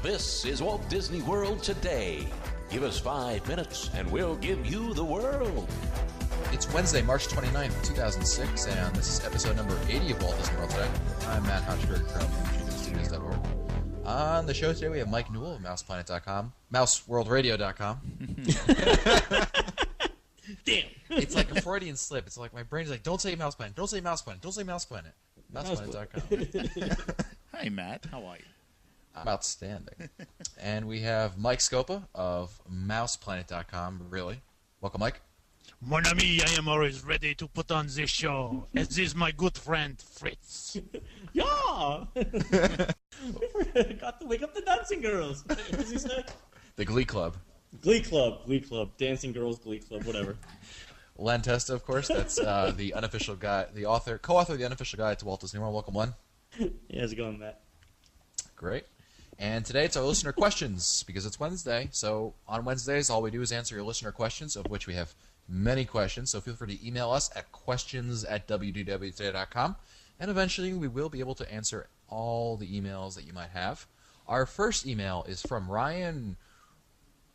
This is Walt Disney World Today. Give us 5 minutes and we'll give you the world. It's Wednesday, March 29th, 2006, and this is episode number 80 of Walt Disney World Today. I'm Matt Hochberg from MGDstudios.org. On the show today, we have Mike Newell of MousePlanet.com, MouseWorldRadio.com. Damn. It's like a Freudian slip. It's like my brain's like, don't say Mouse Planet, don't say Mouse Planet, don't say Mouse Planet. MousePlanet.com. Hi, Matt. How are you? I'm outstanding. And we have Mike Scopa of MousePlanet.com. Really? Welcome, Mike. Mon ami, I am always ready to put on this show. As is my good friend, Fritz. Yeah! Got to wake up the dancing girls. What does he say? The Glee Club. Glee Club. Dancing girls, Glee Club, whatever. Len Testa, of course. That's the unofficial guy, the author, co-author of the unofficial guide to Walt Disney World. Welcome, Len. Yeah, how's it going, Matt? Great. And today it's our listener questions, because it's Wednesday. So on Wednesdays, all we do is answer your listener questions, of which we have many questions. So feel free to email us at questions@wdwtoday.com, and eventually we will be able to answer all the emails that you might have. Our first email is from Ryan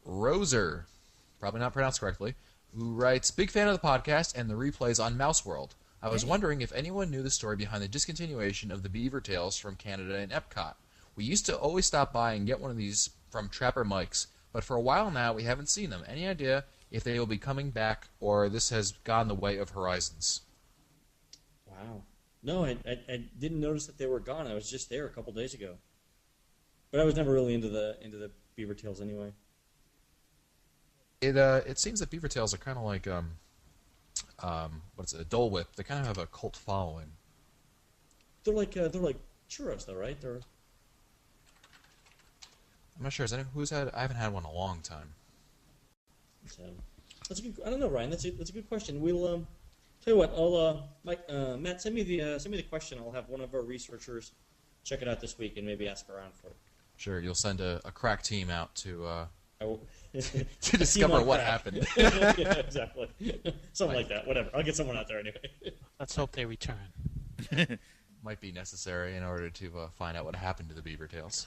Roser, probably not pronounced correctly, who writes, "Big fan of the podcast and the replays on Mouse World. I was wondering if anyone knew the story behind the discontinuation of the Beaver Tails from Canada and Epcot. We used to always stop by and get one of these from Trapper Mike's, but for a while now we haven't seen them. Any idea if they will be coming back, or this has gone the way of Horizons?" Wow. No, I didn't notice that they were gone. I was just there a couple days ago. But I was never really into the Beaver Tails anyway. It seems that Beaver Tails are kind of like what's it, a Dole Whip. They kind of have a cult following. They're like churros, though, right? I'm not sure. I haven't had one in a long time. So that's a good. I don't know, Ryan. That's a good question. We'll tell you what. I'll Matt, send me the question. I'll have one of our researchers check it out this week and maybe ask around for it. Sure, you'll send a crack team out to to discover what happened. Yeah, exactly. Something like that. Whatever. I'll get someone out there anyway. Let's hope they return. Might be necessary in order to find out what happened to the Beaver Tails.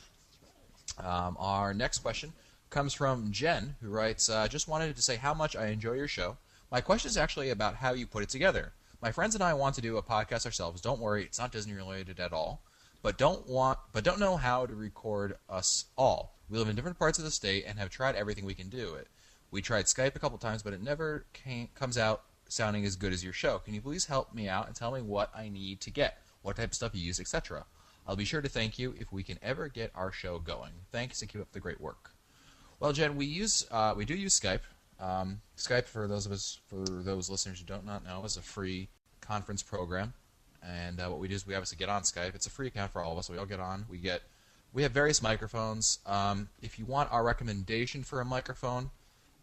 Our next question comes from Jen, who writes, "Just wanted to say how much I enjoy your show. My question is actually about how you put it together. My friends and I want to do a podcast ourselves. Don't worry, it's not Disney related at all. But don't know how to record us all. We live in different parts of the state and have tried everything we can do it. We tried Skype a couple times, but it never comes out sounding as good as your show. Can you please help me out and tell me what I need to get, what type of stuff you use, etc.? I'll be sure to thank you if we can ever get our show going. Thanks and keep up the great work." Well, Jen, we do use Skype. Skype, for those listeners who don't not know, is a free conference program. And what we do is we obviously get on Skype. It's a free account for all of us. We all get on. We have various microphones. If you want our recommendation for a microphone,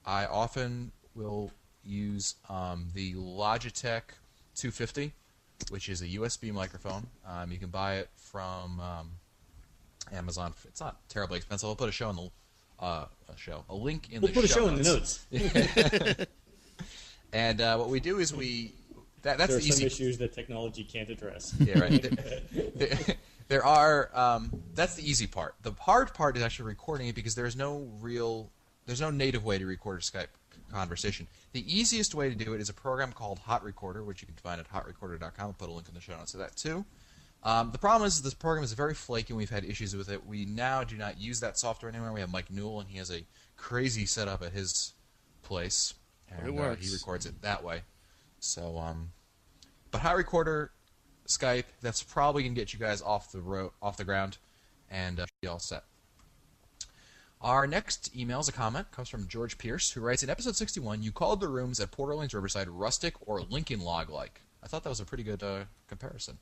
I often will use the Logitech 250, which is a USB microphone. You can buy it from Amazon. It's not terribly expensive. I'll put a link in the show notes. We'll put a show in the notes. And what we do is that's there the are easy. some issues that technology can't address. Yeah, right. There are. That's the easy part. The hard part is actually recording it, because there's no native way to record a Skype conversation. The easiest way to do it is a program called Hot Recorder, which you can find at hotrecorder.com. I'll put a link in the show notes to that too. The problem is this program is very flaky, and we've had issues with it. We now do not use that software anymore. We have Mike Newell, and he has a crazy setup at his place, and it works. he records it that way. So, but Hot Recorder, Skype, that's probably going to get you guys off the ground, and be all set. Our next email is a comment. Comes from George Pierce, who writes, "In episode 61, you called the rooms at Port Orleans Riverside rustic or Lincoln Log-like. I thought that was a pretty good comparison.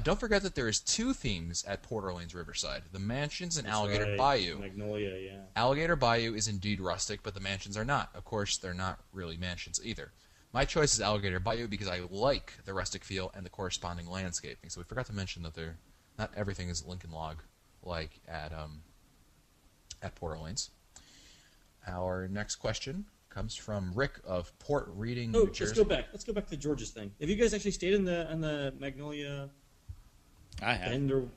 Don't forget that there is 2 themes at Port Orleans Riverside, the mansions and Alligator Bayou. Magnolia, yeah. Alligator Bayou is indeed rustic, but the mansions are not. Of course, they're not really mansions either. My choice is Alligator Bayou because I like the rustic feel and the corresponding landscaping. So we forgot to mention that not everything is Lincoln Log-like at Port Orleans." Our next question comes from Rick of Port Reading, New Jersey. Let's go back to George's thing. Have you guys actually stayed in the Magnolia? I have.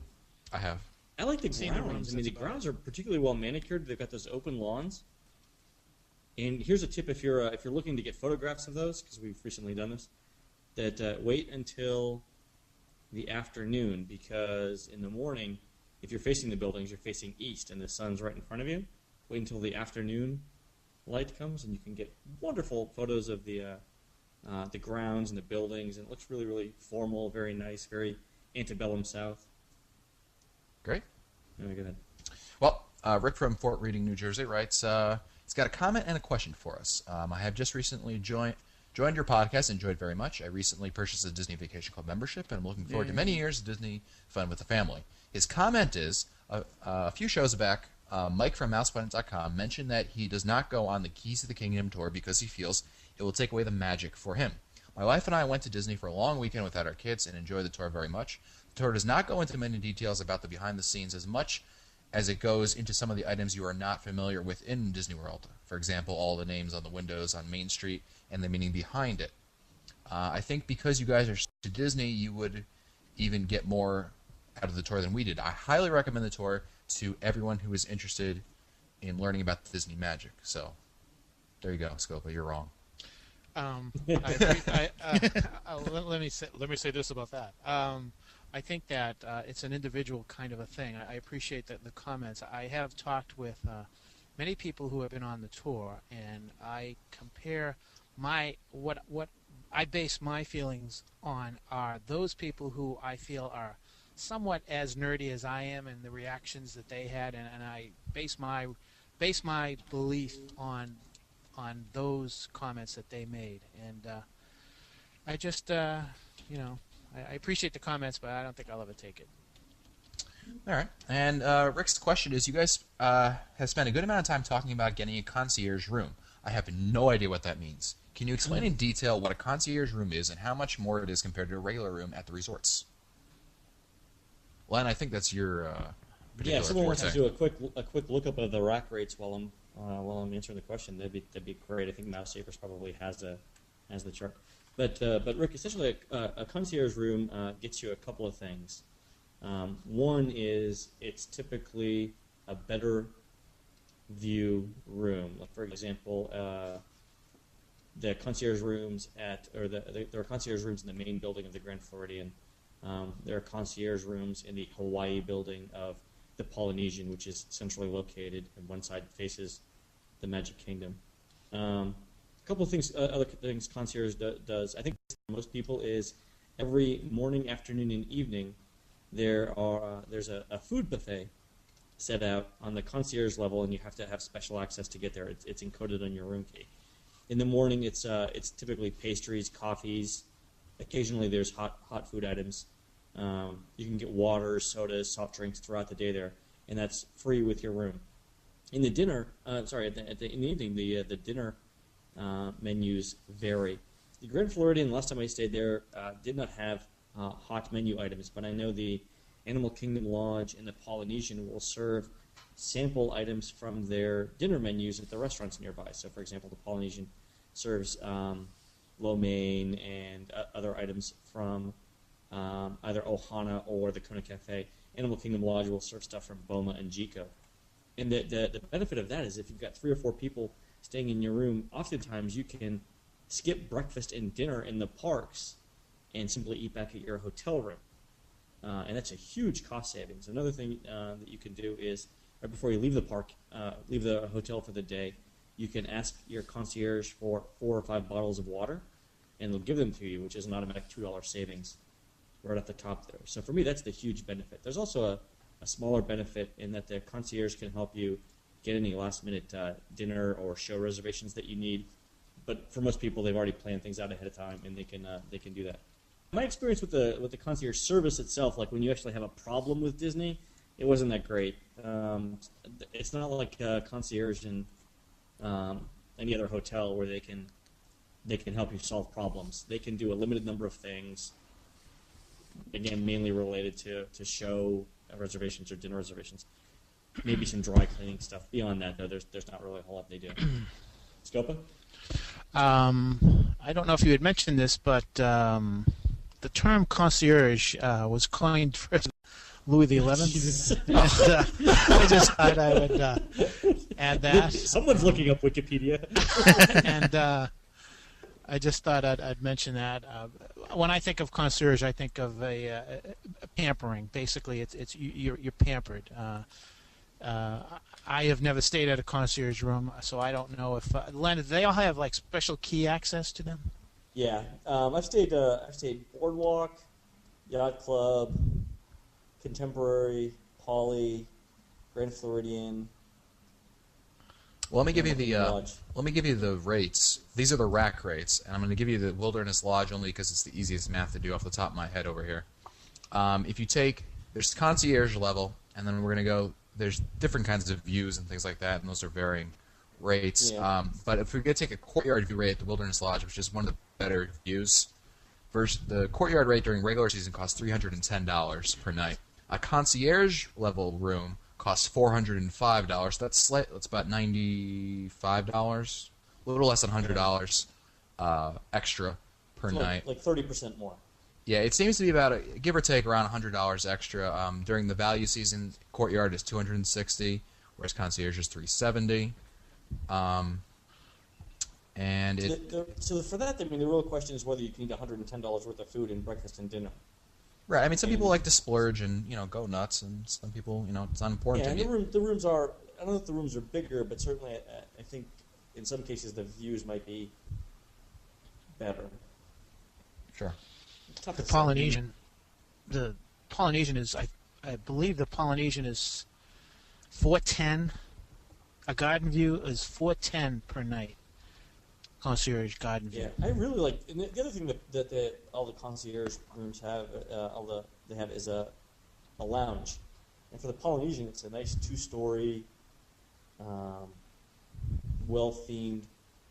I have. I like the Seen the grounds. rooms, I mean, the that's about grounds are particularly well manicured. They've got those open lawns. And here's a tip if you're looking to get photographs of those, because we've recently done this, that wait until the afternoon, because in the morning, if you're facing the buildings, you're facing east, and the sun's right in front of you. Wait until the afternoon light comes, and you can get wonderful photos of the grounds and the buildings, and it looks really, really formal, very nice, very antebellum South. Great. Go ahead. Well, Rick from Fort Reading, New Jersey writes, he's got a comment and a question for us. I have just recently joined your podcast, enjoyed very much. I recently purchased a Disney Vacation Club membership, and I'm looking forward to many years of Disney fun with the family. His comment is, a few shows back, Mike from MousePlanet.com mentioned that he does not go on the Keys to the Kingdom tour because he feels it will take away the magic for him. My wife and I went to Disney for a long weekend without our kids and enjoyed the tour very much. The tour does not go into many details about the behind-the-scenes as much as it goes into some of the items you are not familiar with in Disney World. For example, all the names on the windows on Main Street and the meaning behind it. I think because you guys are to Disney, you would even get more out of the tour than we did. I highly recommend the tour to everyone who is interested in learning about the Disney magic. So, there you go, Scopa. You're wrong. Let me say this about that. I think that it's an individual kind of a thing. I appreciate the comments. I have talked with many people who have been on the tour, and I compare what I base my feelings on are those people who I feel are somewhat as nerdy as I am, and the reactions that they had, and I base my belief on those comments that they made, and I just I appreciate the comments, but I don't think I'll ever take it. All right. And Rick's question is, you guys have spent a good amount of time talking about getting a concierge room. I have no idea what that means. Can you explain in detail what a concierge room is and how much more it is compared to a regular room at the resorts? Len, I think that's your particular if someone wants to forte. do a quick lookup of the rack rates while I'm answering the question, that'd be great. I think Mouse Savers probably has the chart. But Rick, essentially, a concierge room gets you a couple of things. One is it's typically a better view room. Like, for example, the concierge rooms there are concierge rooms in the main building of the Grand Floridian. There are concierge rooms in the Hawaii building of the Polynesian, which is centrally located, and one side faces the Magic Kingdom. A couple of things, other things concierge does, I think for most people, is every morning, afternoon, and evening there's a food buffet set out on the concierge level, and you have to have special access to get there. It's encoded on your room key. In the morning, it's typically pastries, coffees. Occasionally, there's hot food items. You can get water, sodas, soft drinks throughout the day there, and that's free with your room. In the dinner, in the evening, the dinner menus vary. The Grand Floridian, last time I stayed there, did not have hot menu items, but I know the Animal Kingdom Lodge and the Polynesian will serve sample items from their dinner menus at the restaurants nearby. So, for example, the Polynesian serves lo mein and other items from either Ohana or the Kona Cafe. Animal Kingdom Lodge will serve stuff from Boma and Jiko. And the benefit of that is if you've got 3 or 4 people staying in your room, oftentimes you can skip breakfast and dinner in the parks and simply eat back at your hotel room. And that's a huge cost savings. Another thing that you can do is, right before you leave the park, leave the hotel for the day, you can ask your concierge for 4 or 5 bottles of water, and they'll give them to you, which is an automatic $2 savings right at the top there. So for me, that's the huge benefit. There's also a smaller benefit in that the concierge can help you get any last-minute dinner or show reservations that you need. But for most people, they've already planned things out ahead of time, and they can do that. My experience with the concierge service itself, like when you actually have a problem with Disney, it wasn't that great. It's not like concierge in any other hotel where they can help you solve problems. They can do a limited number of things. Again, mainly related to show reservations or dinner reservations. Maybe some dry cleaning stuff. Beyond that, though, there's not really a whole lot they do. Scopa? I don't know if you had mentioned this, but the term concierge was coined first Louis XI. And, I just thought I would add that. Someone's looking up Wikipedia. And I just thought I'd mention that. When I think of concierge, I think of a pampering. Basically, it's you're pampered. I have never stayed at a concierge room, so I don't know if Len, do they all have like special key access to them? Yeah, I've stayed Boardwalk, Yacht Club, Contemporary, Poly, Grand Floridian. Well, let me give you Lodge. the rates. These are the rack rates, and I'm going to give you the Wilderness Lodge only because it's the easiest math to do off the top of my head over here. If you take, there's concierge level, and then we're going to go, there's different kinds of views and things like that, and those are varying rates. Yeah. But if we're going to take a courtyard view rate at the Wilderness Lodge, which is one of the better views, the courtyard rate during regular season costs $310 per night. A concierge level room costs $405. That's about $95, a little less than $100 extra per night. Like 30% more. Yeah, it seems to be about give or take around $100 extra. During the value season, courtyard is $260, whereas concierge is $370. And so for that, I mean, the real question is whether you can eat $110 worth of food and breakfast and dinner. right. I mean, some people like to splurge and go nuts, and some people it's not important Yeah, to and eat. the rooms are. I don't know if the rooms are bigger, but certainly I think in some cases the views might be better. Sure. Tough The to say. Polynesian is I believe the Polynesian is $410. A garden view is $410 per night. Concierge garden view. Yeah, I really like. And the other thing that all the concierge rooms have, they have is a lounge, and for the Polynesian, it's a nice 2-story, well-themed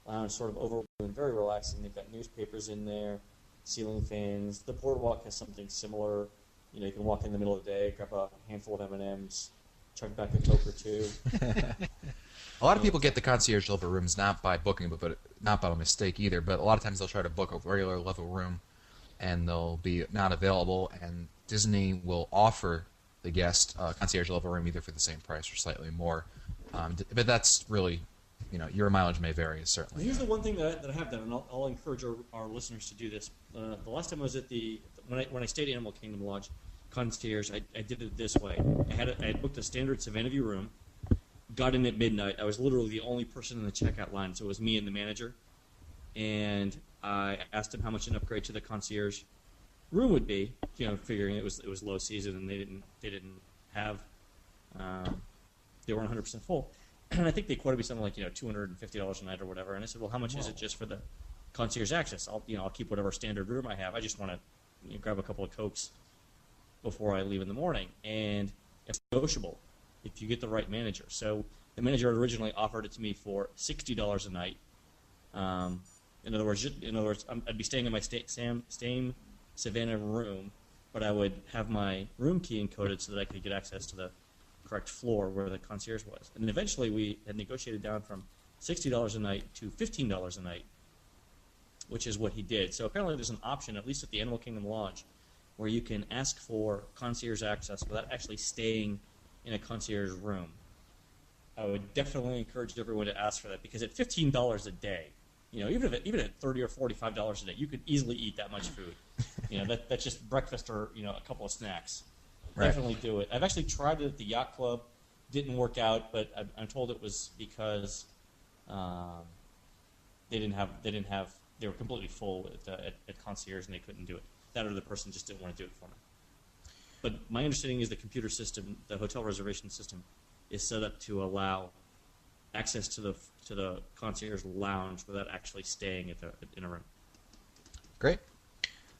lounge, sort of overwhelming and very relaxing. They've got newspapers in there, ceiling fans. The boardwalk has something similar. You can walk in the middle of the day, grab a handful of M&Ms, chug back a Coke or two. A lot of people get the concierge level rooms not by booking, but not by mistake either. But a lot of times they'll try to book a regular level room, and they'll be not available. And Disney will offer the guest a concierge level room either for the same price or slightly more. But that's really, your mileage may vary certainly. Here's the one thing that I have done, and I'll encourage our listeners to do this. The last time I was at when I stayed at Animal Kingdom Lodge concierge, I did it this way. I had booked a standard Savannah View room. Got in at midnight. I was literally the only person in the checkout line, so it was me and the manager. And I asked him how much an upgrade to the concierge room would be, figuring it was low season and they didn't have they weren't 100% full. And I think they quoted me something like $250 a night or whatever. And I said, well, how much is it just for the concierge access? I'll keep whatever standard room I have. I just want to grab a couple of Cokes before I leave in the morning. And it's negotiable if you get the right manager. So the manager originally offered it to me for $60 a night. In other words, I'd be staying in my same Savannah room, but I would have my room key encoded so that I could get access to the correct floor where the concierge was. And eventually we had negotiated down from $60 a night to $15 a night, which is what he did. So apparently there's an option, at least at the Animal Kingdom Lodge, where you can ask for concierge access without actually staying in a concierge room. I would definitely encourage everyone to ask for that, because at $15 a day, even at $30 or $45 a day, you could easily eat that much food. That's just breakfast or a couple of snacks. Right. Definitely do it. I've actually tried it at the Yacht Club. Didn't work out, but I'm told it was because they were completely full at concierge and they couldn't do it. That or the person just didn't want to do it for me. But my understanding is the computer system, the hotel reservation system, is set up to allow access to the concierge lounge without actually staying in a room. Great.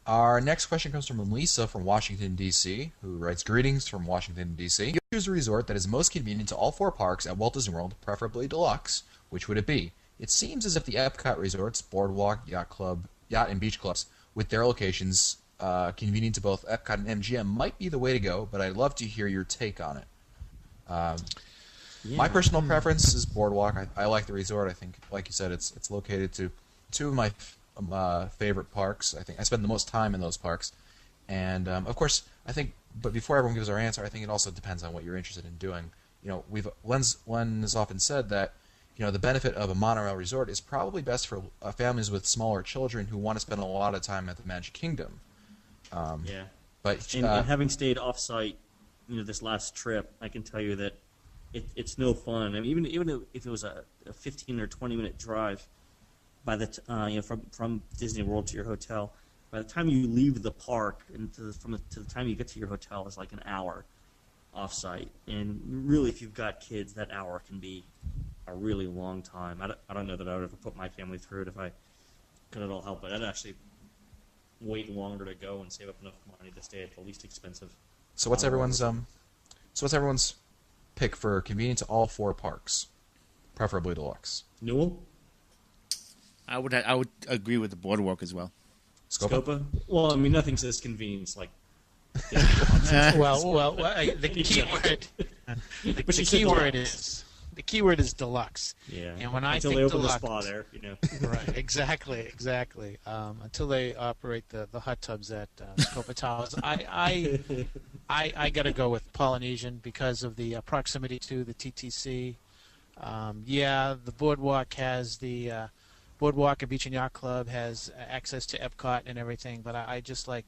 Our next question comes from Lisa from Washington, D.C., who writes, "Greetings from Washington, D.C. You choose a resort that is most convenient to all 4 parks at Walt Disney World, preferably deluxe. Which would it be? It seems as if the Epcot resorts, Boardwalk, Yacht Club, Yacht and Beach Clubs, with their locations convenient to both Epcot and MGM, might be the way to go, but I'd love to hear your take on it." My personal preference is Boardwalk. I like the resort. I think, like you said, it's located to 2 of my favorite parks. I think I spend the most time in those parks, and of course, I think but before everyone gives our answer, I think it also depends on what you're interested in doing. Len has often said that the benefit of a monorail resort is probably best for families with smaller children who want to spend a lot of time at the Magic Kingdom. Yeah. But and having stayed off-site, this last trip, I can tell you that it's no fun. I mean, even if it was a 15 or 20-minute drive, by the from Disney World to your hotel, by the time you leave the park and to the time you get to your hotel is like an hour off-site. And really, if you've got kids, that hour can be a really long time. I don't know that I would ever put my family through it if I could at all help it. I'd actually wait longer to go and save up enough money to stay at the least expensive. So what's everyone's pick for convenience to all 4 parks, preferably deluxe? Newell? I would agree with the boardwalk as well. Scopa? Well, I mean, nothing says convenience like. The key word is deluxe. Yeah. And when I until think they open deluxe, the spa there, Right. Exactly. Until they operate the hot tubs at Scopa Towers, I got to go with Polynesian because of the proximity to the TTC. The boardwalk has Boardwalk and Beach and Yacht Club has access to Epcot and everything, but I just like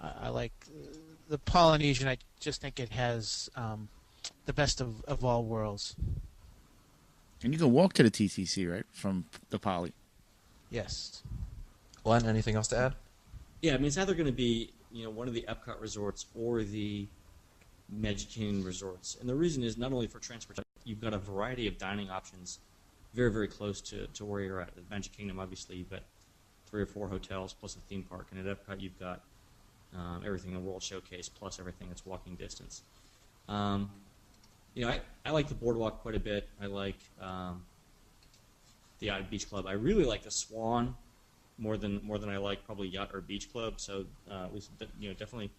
I like the Polynesian. I just think it has the best of all worlds. And you can walk to the TTC, right, from the Poly? Yes. Glenn, anything else to add? Yeah, I mean, it's either going to be one of the Epcot resorts or the Magic Kingdom resorts, and the reason is not only for transportation. You've got a variety of dining options, very very close to where you're at. At Magic Kingdom, obviously, you've got 3 or 4 hotels plus a theme park, and at Epcot you've got everything in the World Showcase plus everything that's walking distance. I like the boardwalk quite a bit. I like the Yacht Beach Club. I really like the Swan more than I like probably Yacht or Beach Club. So definitely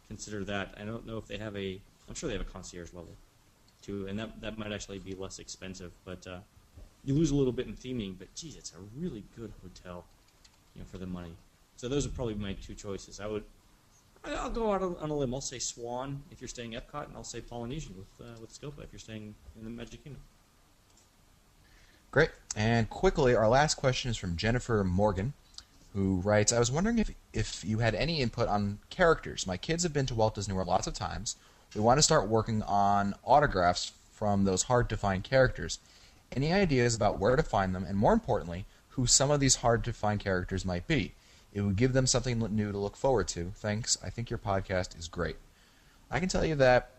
consider that. I don't know if they have I'm sure they have a concierge level too, and that might actually be less expensive. But you lose a little bit in theming. But geez, it's a really good hotel, for the money. So those are probably my 2 choices. I'll go out on a limb. I'll say Swan if you're staying Epcot, and I'll say Polynesian with Scopa if you're staying in the Magic Kingdom. Great. And quickly, our last question is from Jennifer Morgan, who writes, I was wondering if you had any input on characters. My kids have been to Walt Disney World lots of times. We want to start working on autographs from those hard-to-find characters. Any ideas about where to find them, and more importantly, who some of these hard-to-find characters might be? It would give them something new to look forward to. Thanks. I think your podcast is great. I can tell you that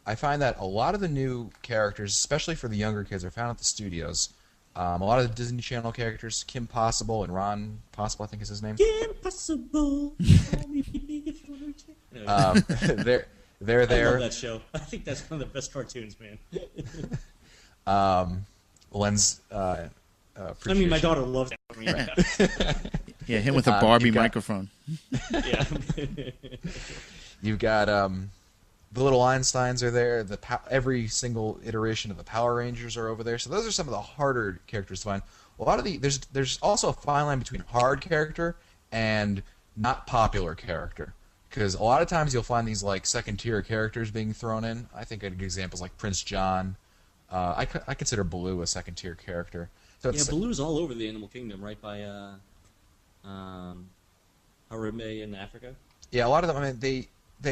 I find that a lot of the new characters, especially for the younger kids, are found at the studios. A lot of the Disney Channel characters, Kim Possible and Ron Possible, I think is his name. Kim Possible. They're there. I love that show. I think that's one of the best cartoons, man. Len's my daughter loves it. Yeah, him with a Barbie microphone. Yeah. You've got the little Einsteins are there. Every single iteration of the Power Rangers are over there. So those are some of the harder characters to find. A lot of there's also a fine line between hard character and not popular character. Because a lot of times you'll find these like second-tier characters being thrown in. I think a good example is like Prince John. I consider Baloo a second-tier character. So Baloo's all over the Animal Kingdom, right by Harambe in Africa. Yeah, a lot of them.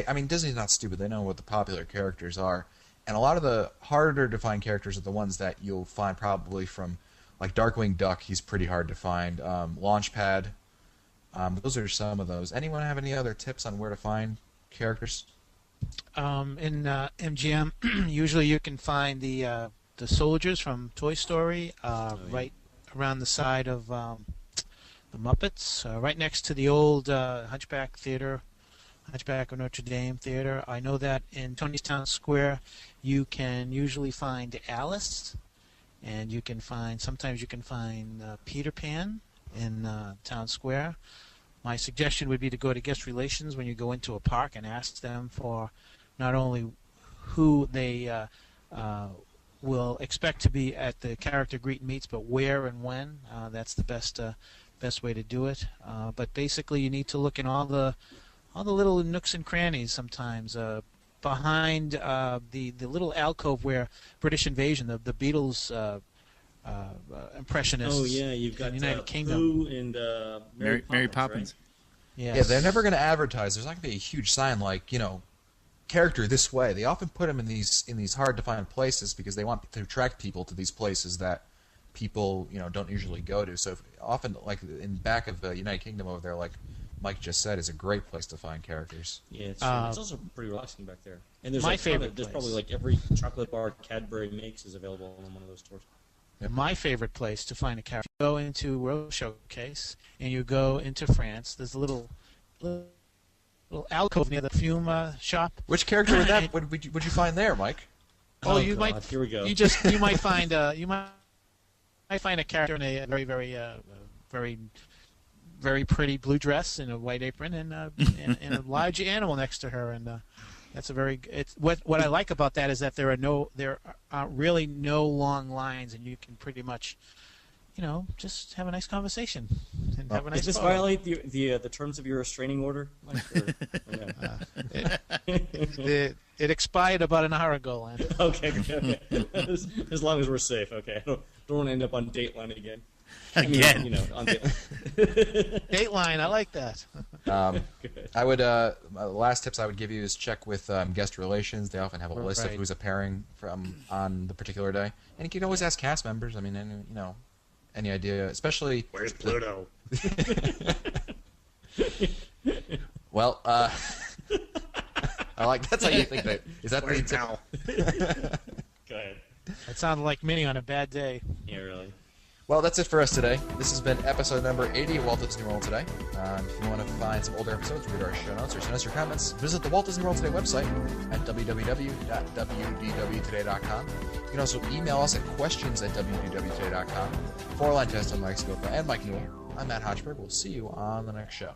I mean, Disney's not stupid. They know what the popular characters are, and a lot of the harder to find characters are the ones that you'll find probably from, like Darkwing Duck. He's pretty hard to find. Launchpad. Those are some of those. Anyone have any other tips on where to find characters? In MGM, usually you can find the soldiers from Toy Story right around the side of the Muppets, right next to the old Hunchback of Notre Dame Theater. I know that in Tony's Town Square, you can usually find Alice, and sometimes you can find Peter Pan in Town Square. My suggestion would be to go to guest relations when you go into a park and ask them for not only who they will expect to be at the character greet and meets, but where and when. That's the best way to do it. But basically, you need to look in all the all the little nooks and crannies sometimes. Behind the little alcove where British Invasion, the Beatles impressionists. Oh yeah, you've got in the United Kingdom. Who and Mary Poppins. Right? Yes. Yeah, they're never going to advertise. There's not going to be a huge sign like, character this way. They often put them in these hard to find places because they want to attract people to these places that people don't usually go to. So often, like in back of the United Kingdom over there, like Mike just said, is a great place to find characters. Yeah, it's also pretty relaxing back there. And there's my favorite there's place. probably like every chocolate bar Cadbury makes is available on one of those stores. My favorite place to find a character. You go into World Showcase and you go into France. There's a little alcove near the perfume shop. Which character would you find there, Mike? Oh, God, might. Here we go. You might find a character in a very very very pretty blue dress and a white apron and a large animal next to her, and that's a very. It's what I like about that is that there are really no long lines, and you can pretty much, just have a nice conversation and have a nice. Does this photo. violate the terms of your restraining order? Mike, It expired about an hour ago, Len. Okay. As long as we're safe. Okay. I don't want to end up on Dateline again. Again. On Dateline. Dateline, I like that. I would last tips I would give you is check with guest relations. They often have a list of Right. who's appearing on the particular day, and you can always ask cast members. I mean, any idea, especially. Where's Pluto? Well, I like that's how you think that. Is that Where's the Mal? Go ahead. That sounded like Minnie on a bad day. Yeah, really. Well, that's it for us today. This has been episode number 80 of Walt Disney World Today. If you want to find some older episodes, read our show notes, or send us your comments, visit the Walt Disney World Today website at www.wdwtoday.com. You can also email us at questions@wdwtoday.com. For Len Testa, Mike Scopa, and Mike Newell, I'm Matt Hodgeberg. We'll see you on the next show.